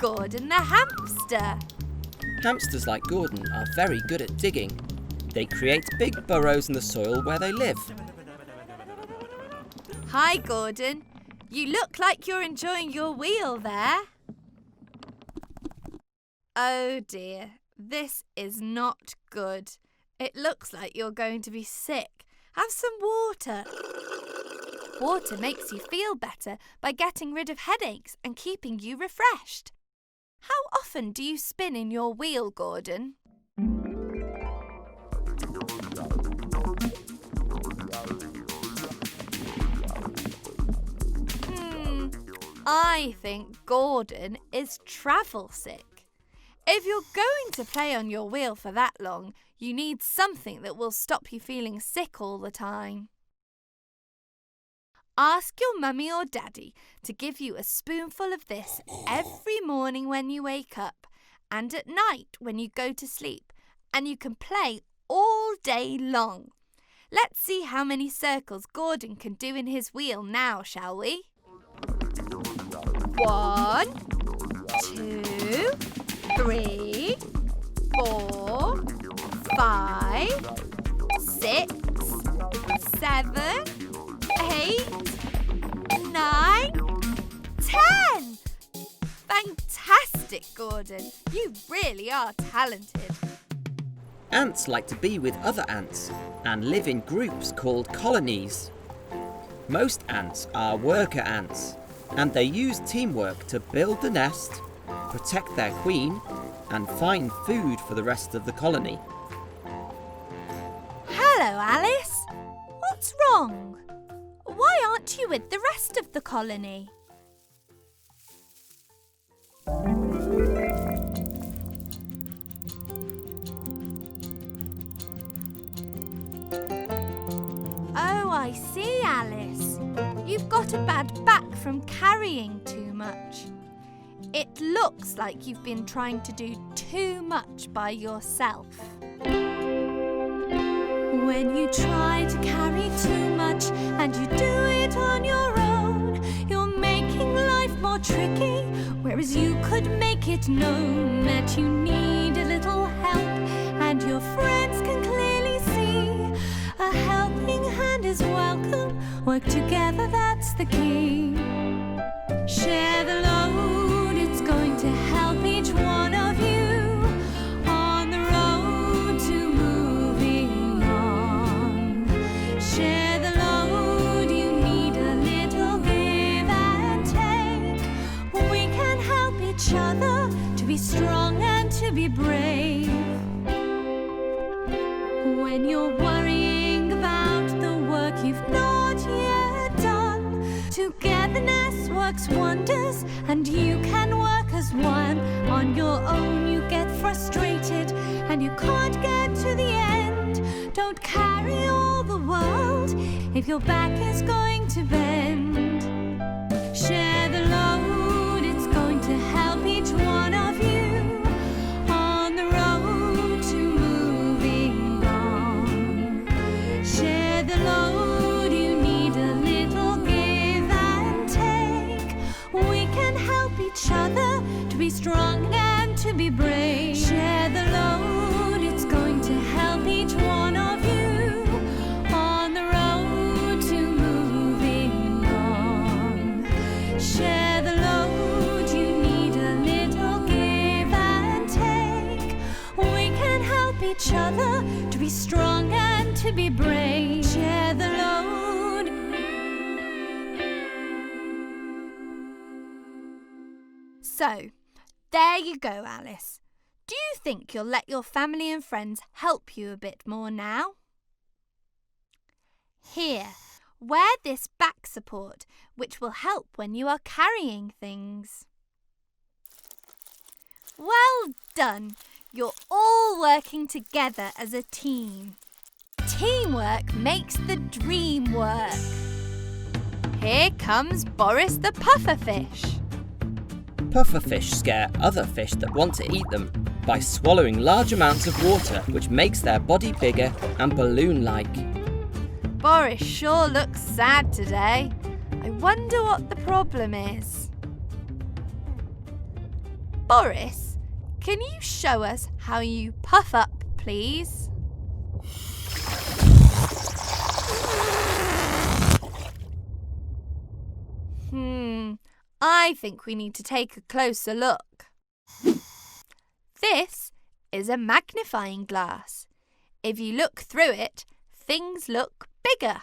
Gordon the hamster. Hamsters like Gordon are very good at digging. They create big burrows in the soil where they live. Hi, Gordon. You look like you're enjoying your wheel there. Oh dear, this is not good. It looks like you're going to be sick. Have some water. Water makes you feel better by getting rid of headaches and keeping you refreshed. How often do you spin in your wheel, Gordon? I think Gordon is travel sick. If you're going to play on your wheel for that long, you need something that will stop you feeling sick all the time. Ask your mummy or daddy to give you a spoonful of this every morning when you wake up and at night when you go to sleep, and you can play all day long. Let's see how many circles Gordon can do in his wheel now, shall we? 1, 2, 3, 4, 5, 6, 7, 8, 9, 10! Fantastic, Gordon. You really are talented. Ants like to be with other ants and live in groups called colonies. Most ants are worker ants, and they use teamwork to build the nest, protect their queen, and find food for the rest of the colony. Hello, Alice. What's wrong? Why aren't you with the rest of the colony? Oh, I see, Alice. You've got a bad back from carrying too much. It looks like you've been trying to do too much by yourself. When you try to carry too much and you do it on your own, you're making life more tricky, whereas you could make it known that you need a little help, and your friends can clearly see a helping hand is welcome. Work together, that's the key. Share the load, it's going to help each one of you on the road to moving on. Share the load, you need a little give and take. We can help each other to be strong and to be brave. When you're worrying about the work you've not yet done, togetherness works wonders, and you can work as one. On your own you get frustrated and you can't get to the end. Don't carry all the world if your back is going to bend. Share the load, it's going to help each one of you on the road to moving on. Share the load, you need a little give and take. We can help each other to be strong and to be brave. Share the load, it's going to help each one of you on the road to moving on. Share the load, you need a little give and take. We can help each other to be strong and to be brave. Share the load. So, there you go, Alice. Do you think you'll let your family and friends help you a bit more now? Here, wear this back support, which will help when you are carrying things. Well done! You're all working together as a team. Teamwork makes the dream work. Here comes Boris the pufferfish. Pufferfish scare other fish that want to eat them by swallowing large amounts of water, which makes their body bigger and balloon-like. Boris sure looks sad today. I wonder what the problem is. Boris, can you show us how you puff up, please? I think we need to take a closer look. This is a magnifying glass. If you look through it, things look bigger.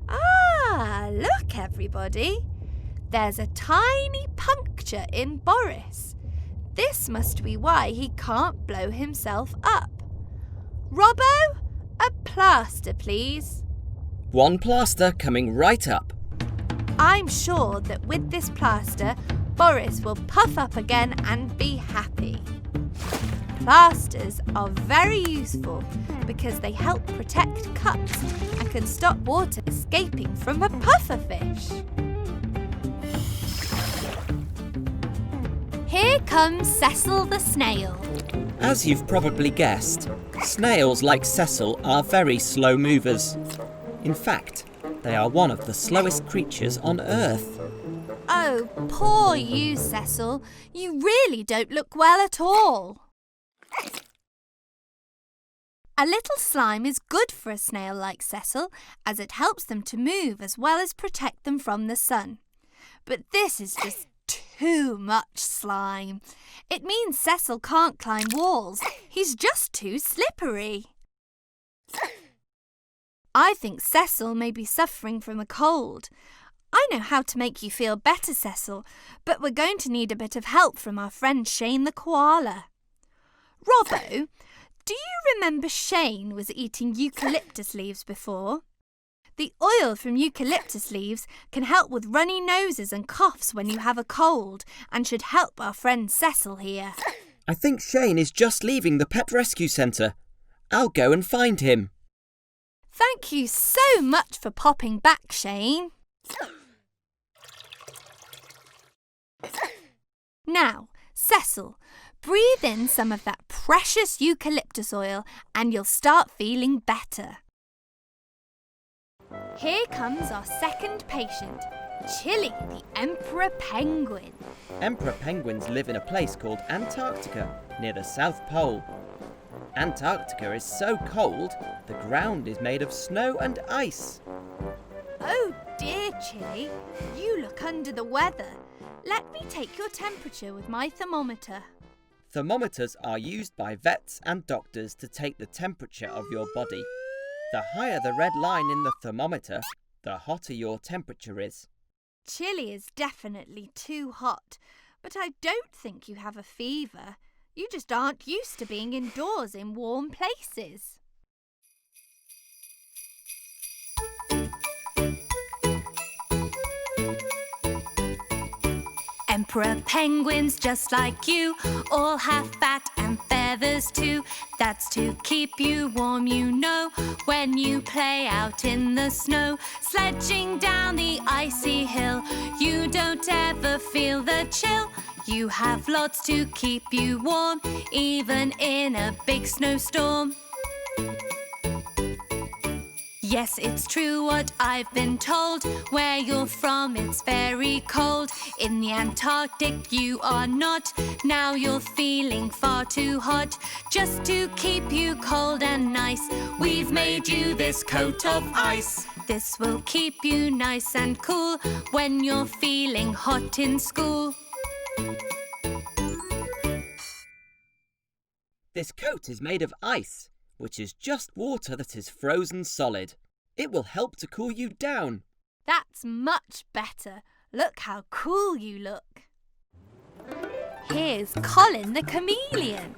Ah, look everybody. There's a tiny puncture in Boris. This must be why he can't blow himself up. Robbo, a plaster please. One plaster coming right up. I'm sure that with this plaster, Boris will puff up again and be happy. Plasters are very useful because they help protect cups and can stop water escaping from a pufferfish. Here comes Cecil the Snail. As you've probably guessed, snails like Cecil are very slow movers. In fact, they are one of the slowest creatures on Earth. Oh, poor you, Cecil. You really don't look well at all. A little slime is good for a snail like Cecil, as it helps them to move as well as protect them from the sun. But this is just too much slime. It means Cecil can't climb walls. He's just too slippery. I think Cecil may be suffering from a cold. I know how to make you feel better, Cecil, but we're going to need a bit of help from our friend Shane the koala. Robbo, do you remember Shane was eating eucalyptus leaves before? The oil from eucalyptus leaves can help with runny noses and coughs when you have a cold and should help our friend Cecil here. I think Shane is just leaving the pet rescue centre. I'll go and find him. Thank you so much for popping back, Shane. Now, Cecil, breathe in some of that precious eucalyptus oil and you'll start feeling better. Here comes our second patient, Chili, the emperor penguin. Emperor penguins live in a place called Antarctica, near the South Pole. Antarctica is so cold, the ground is made of snow and ice. Oh dear, Chili, you look under the weather. Let me take your temperature with my thermometer. Thermometers are used by vets and doctors to take the temperature of your body. The higher the red line in the thermometer, the hotter your temperature is. Chili is definitely too hot, but I don't think you have a fever. You just aren't used to being indoors in warm places. Emperor penguins just like you all have fat and feathers too. That's to keep you warm, you know, when you play out in the snow. Sledging down the icy hill, you don't ever feel the chill. You have lots to keep you warm, even in a big snowstorm. Yes, it's true what I've been told. Where you're from, it's very cold. In the Antarctic, you are not. Now you're feeling far too hot. Just to keep you cold and nice, we've made you this coat of ice. This will keep you nice and cool when you're feeling hot in school. This coat is made of ice, which is just water that is frozen solid. It will help to cool you down. That's much better. Look how cool you look. Here's Colin the chameleon.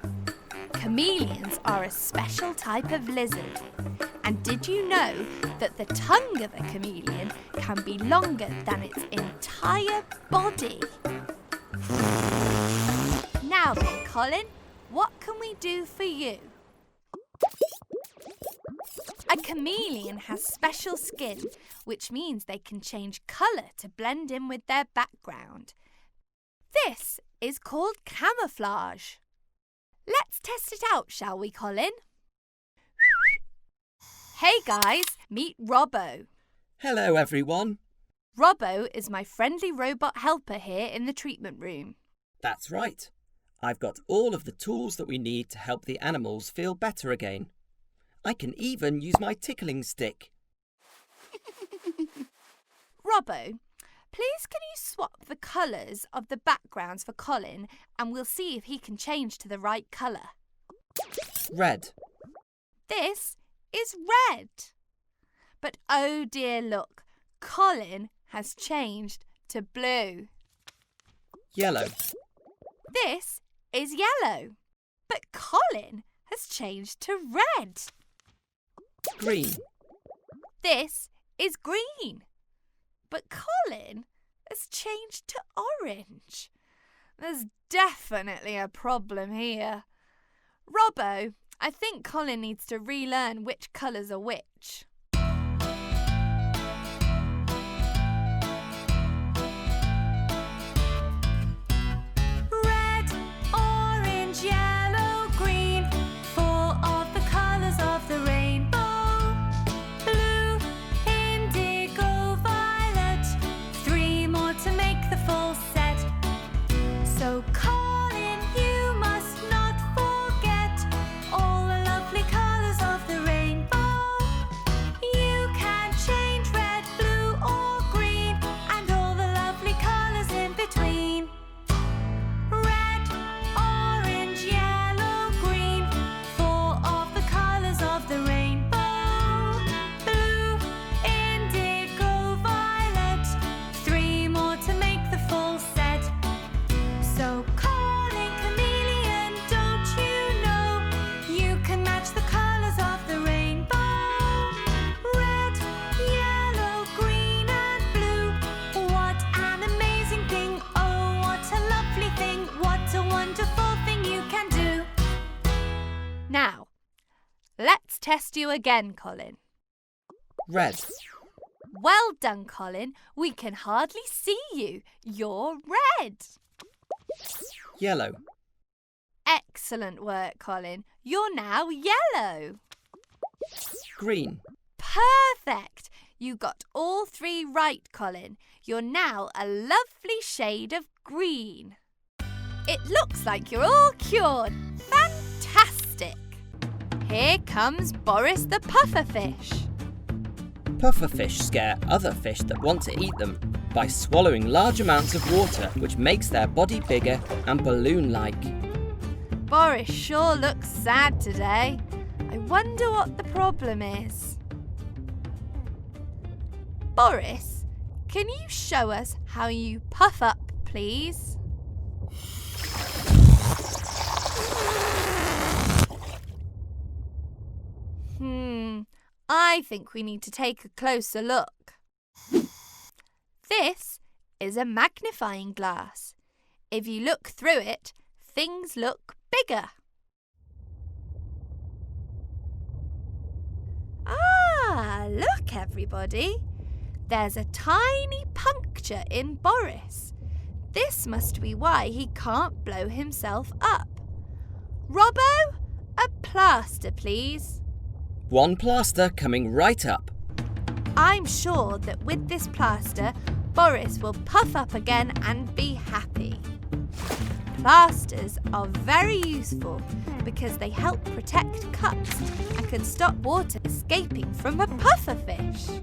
Chameleons are a special type of lizard. And did you know that the tongue of a chameleon can be longer than its entire body? Now then, Colin, what can we do for you? A chameleon has special skin, which means they can change colour to blend in with their background. This is called camouflage. Let's test it out, shall we, Colin? Hey guys, meet Robbo. Hello everyone. Robbo is my friendly robot helper here in the treatment room. That's right. I've got all of the tools that we need to help the animals feel better again. I can even use my tickling stick. Robbo, please can you swap the colours of the backgrounds for Colin and we'll see if he can change to the right colour. Red. This is red. But oh dear, look, Colin has changed to blue. Yellow. This is yellow. But Colin has changed to red. Green. This is green. But Colin has changed to orange. There's definitely a problem here. Robbo, I think Colin needs to relearn which colours are which. Red, orange, yellow, green, 4 of the colours of the rainbow. Blue, indigo, violet, 3 more to make the full set. So Colin, you must not forget all the lovely colours of the rainbow. You can change red, blue or green and all the lovely colours in between. Red, orange, yellow, green, 4 of the colours of the rainbow. Blue, indigo, violet, 3 more to make the full set. So Colin, Chameleon, don't you know you can match the colours of the rainbow? Red, yellow, green and blue. What an amazing thing, oh what a lovely thing, what a wonderful thing you can do. Now, let's test you again, Colin. Red. Well done, Colin. We can hardly see you. You're red. Yellow. Excellent work, Colin. You're now yellow. Green. Perfect. You got all 3 right, Colin. You're now a lovely shade of green. It looks like you're all cured. Fantastic. Here comes Boris the pufferfish. Pufferfish scare other fish that want to eat them by swallowing large amounts of water, which makes their body bigger and balloon-like. Boris sure looks sad today. I wonder what the problem is. Boris, can you show us how you puff up, please? I think we need to take a closer look. This is a magnifying glass. If you look through it, things look bigger. Ah, look everybody. There's a tiny puncture in Boris. This must be why he can't blow himself up. Robbo, a plaster please. 1 plaster coming right up. I'm sure that with this plaster, Boris will puff up again and be happy. Plasters are very useful because they help protect cuts and can stop water escaping from a pufferfish.